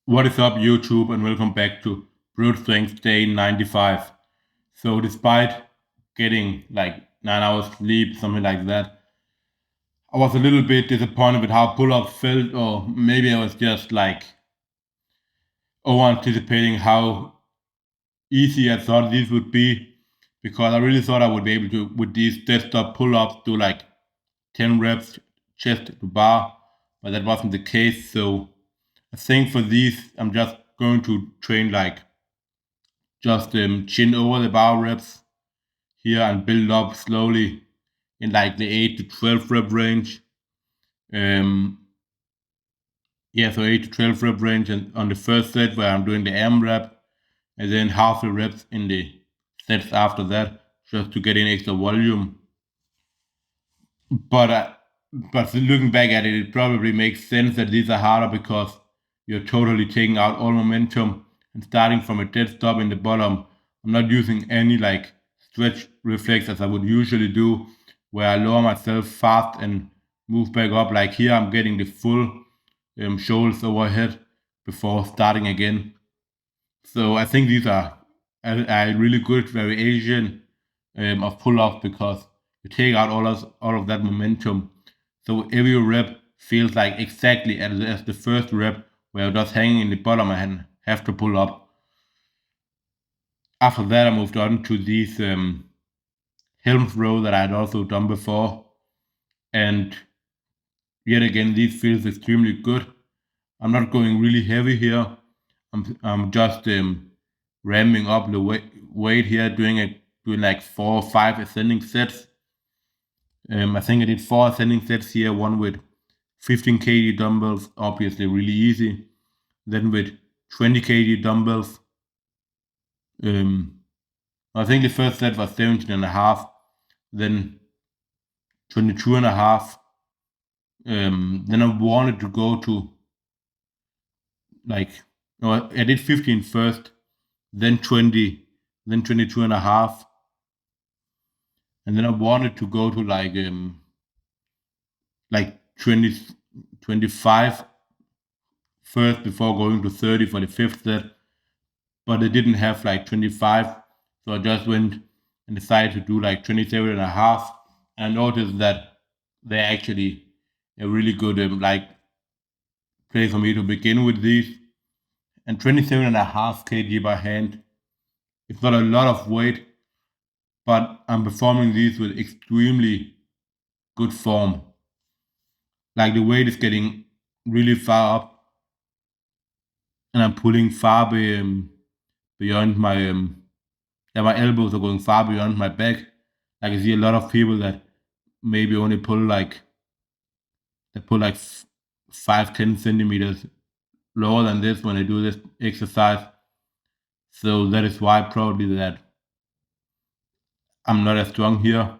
What is up, YouTube, and welcome back to Brute Strength Day 95. So, despite getting like 9 hours sleep, something like that, I was a little bit disappointed with how pull ups felt, or maybe I was just like over anticipating how easy I thought these would be, because I really thought I would be able to, with these desktop pull ups, do like 10 reps chest to bar, but that wasn't the case. So, I think for these, I'm just going to train like just chin over the bar reps here and build up slowly in like the 8 to 12 rep range. Um, yeah, so 8 to 12 rep range and on the first set where I'm doing the AM rep, and then half the reps in the sets after that just to get in extra volume. But but looking back at it, it probably makes sense that these are harder because you're totally taking out all momentum and starting from a dead stop in the bottom. I'm not using any like stretch reflex as I would usually do, where I lower myself fast and move back up. Like here, I'm getting the full shoulders overhead before starting again. So I think these are a really good variation of pull off because you take out all of that momentum. So every rep feels like exactly as the first rep where you're just hanging in the bottom and have to pull up. After that, I moved on to these Helms row that I had also done before, and yet again, these feels extremely good. I'm not going really heavy here. I'm just ramping up the weight here, doing like 4 or 5 ascending sets. I think I did 4 ascending sets here. One with 15 kg dumbbells, obviously really easy. Then with 20 kg dumbbells. Um, I think the first set was 17 and a half, then 22 and a half. Then I wanted to go to like, no, I did 15 first, then 20, then 22 and a half. And then I wanted to go to like 20, 25 first before going to 30 for the fifth set, but they didn't have like 25. So I just went and decided to do like 27 and a half. And I noticed that they're actually a really good like place for me to begin with these. And 27 and a half kg by hand. It's not a lot of weight, but I'm performing these with extremely good form. Like the weight is getting really far up, and I'm pulling far beyond my yeah, my elbows are going far beyond my back. Like I see a lot of people that maybe only pull like they pull like 5-10 centimeters lower than this when they do this exercise. So that is why probably that I'm not as strong here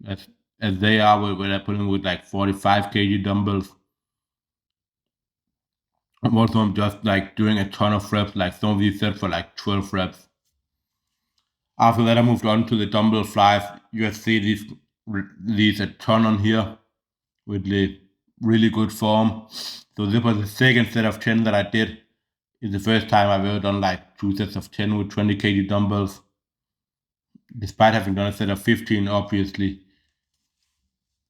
as as they are when they're pulling with like 45 kg dumbbells. Also, I'm just like doing a ton of reps, like some of these sets for like 12 reps. After that, I moved on to the dumbbell flies. You can see these a ton on here with the really good form. So this was the second set of 10 that I did. It's the first time I've ever done like 2 sets of 10 with 20 kg dumbbells, despite having done a set of 15, obviously.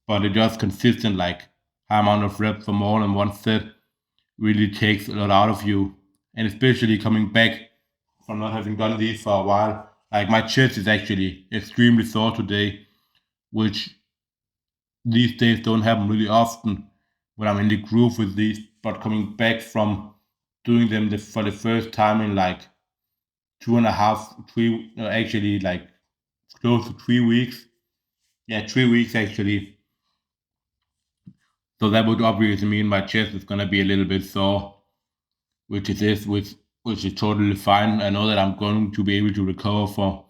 But it just consistent, like high amount of reps for more than one set really takes a lot out of you. And especially coming back from not having done these for a while. Like my chest is actually extremely sore today, which these days don't happen really often when I'm in the groove with these. But coming back from doing them for the first time in like 2.5, three, no, actually like close to 3 weeks. Yeah, 3 weeks actually. So that would obviously mean my chest is gonna be a little bit sore, which it is, which is totally fine. I know that I'm going to be able to recover for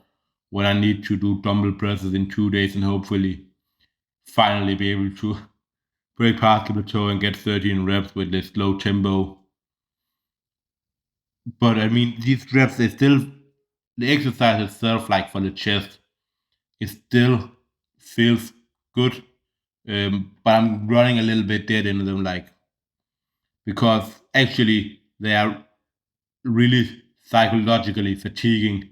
when I need to do dumbbell presses in 2 days and hopefully finally be able to break past the plateau and get 13 reps with this low tempo. But I mean, these reps, they still, the exercise itself, like for the chest, it still feels good. But I'm running a little bit dead into them, like, because actually they are really psychologically fatiguing.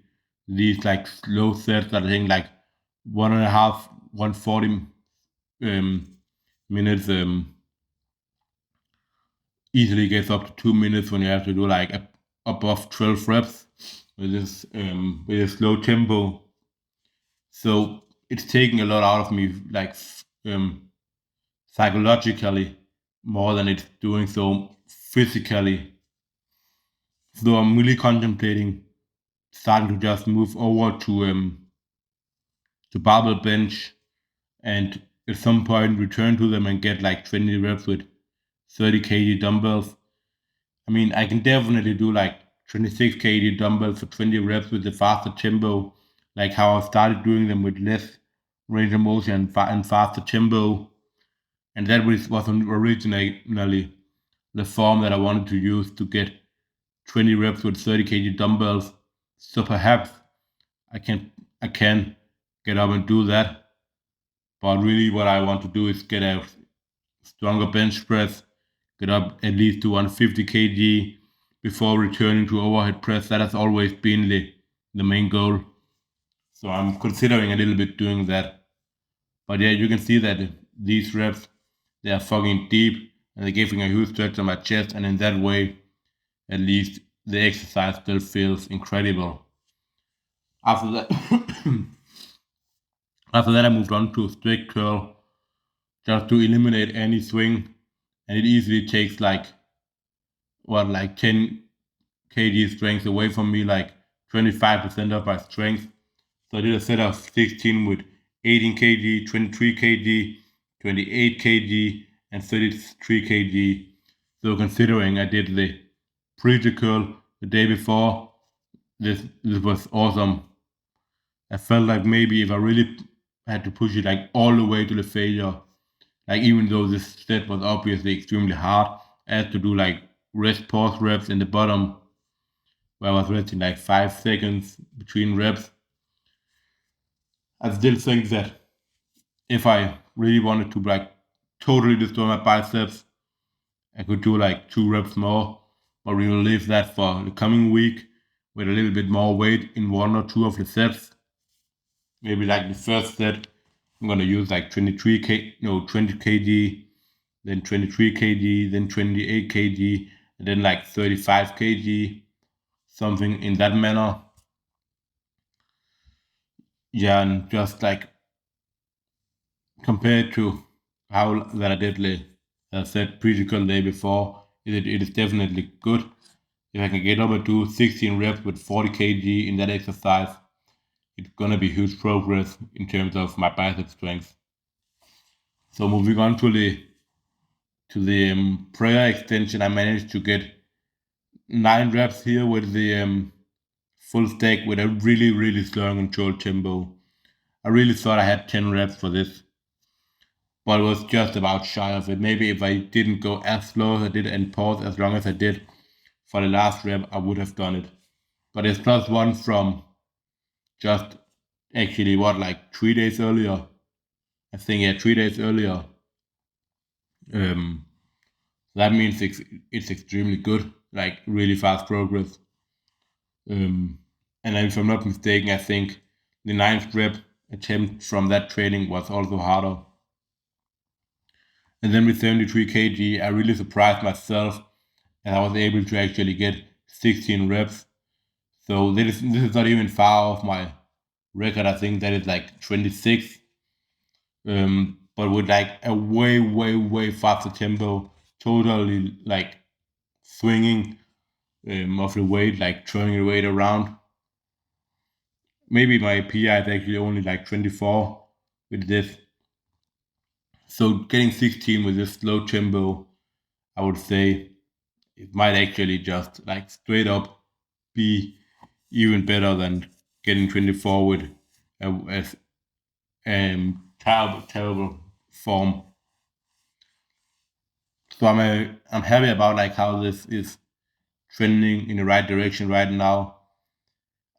These like slow sets that I think like 1.5, 140 minutes easily gets up to 2 minutes when you have to do like above 12 reps with a slow tempo. So it's taking a lot out of me, like psychologically, more than it's doing so physically. So I'm really contemplating starting to just move over to barbell bench and at some point return to them and get like 20 reps with 30 kg dumbbells. I mean, I can definitely do like 26 kg dumbbells for 20 reps with the faster tempo, like how I started doing them with less range of motion and faster tempo. And that was originally the form that I wanted to use to get 20 reps with 30 kg dumbbells. So perhaps I can get up and do that. But really, what I want to do is get a stronger bench press, get up at least to 150 kg before returning to overhead press. That has always been the main goal. So I'm considering a little bit doing that. But yeah, you can see that these reps, they are fucking deep and they're giving a huge stretch on my chest. And in that way, at least the exercise still feels incredible. After that, after that, I moved on to strict curl just to eliminate any swing, and it easily takes like 10 kg strength away from me, like 25% of my strength. So I did a set of 16 with 18 kg, 23 kg, 28 kg, and 33 kg. So considering I did the pre curl the day before, this was awesome. I felt like maybe if I really had to push it like all the way to the failure, like even though this set was obviously extremely hard, I had to do like rest pause reps in the bottom where I was resting like 5 seconds between reps. I still think that if I really wanted to like totally destroy my biceps, I could do like 2 reps more, but we will leave that for the coming week with a little bit more weight in 1 or 2 of the sets. Maybe like the first set, I'm gonna use like 20 kg, then 23 kg, then 28 kg, and then like 35 kg, something in that manner. Yeah, and just like compared to how that I did, as I said, critical day before, it is definitely good. If I can get up and do 16 reps with 40 kg in that exercise, it's gonna be huge progress in terms of my bicep strength. So moving on to the prayer extension, I managed to get 9 reps here with the full stack with a really slow and controlled tempo. I really thought I had 10 reps for this, but it was just about shy of it. Maybe if I didn't go as slow as I did and pause as long as I did for the last rep, I would have done it. But it's +1 from just actually like 3 days earlier. I think, yeah, 3 days earlier. Um, that means it's extremely good, like really fast progress. And if I'm not mistaken, I think the 9th rep attempt from that training was also harder. And then with 73 kg, I really surprised myself and I was able to actually get 16 reps. So this is not even far off my record. I think that is like 26. But with like a way faster tempo, totally like swinging of the weight, like turning the weight around. Maybe my PI is actually only like 24 with this. So getting 16 with this slow tempo, I would say it might actually just like straight up be even better than getting 24 with a terrible form. So I'm happy about like how this is trending in the right direction right now.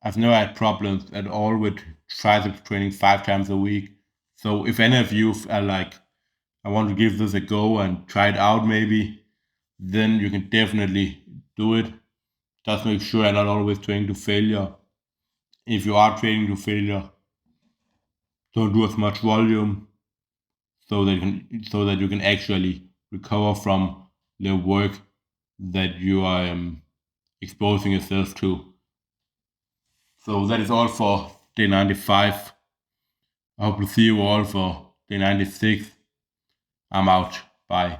I've never had problems at all with triceps training 5 times a week. So if any of you are like, I want to give this a go and try it out maybe, then you can definitely do it. Just make sure you're not always training to failure. If you are training to failure, don't do as much volume so that you can actually recover from the work that you are exposing yourself to. So that is all for day 95. I hope to see you all for day 96. I'm out. Bye.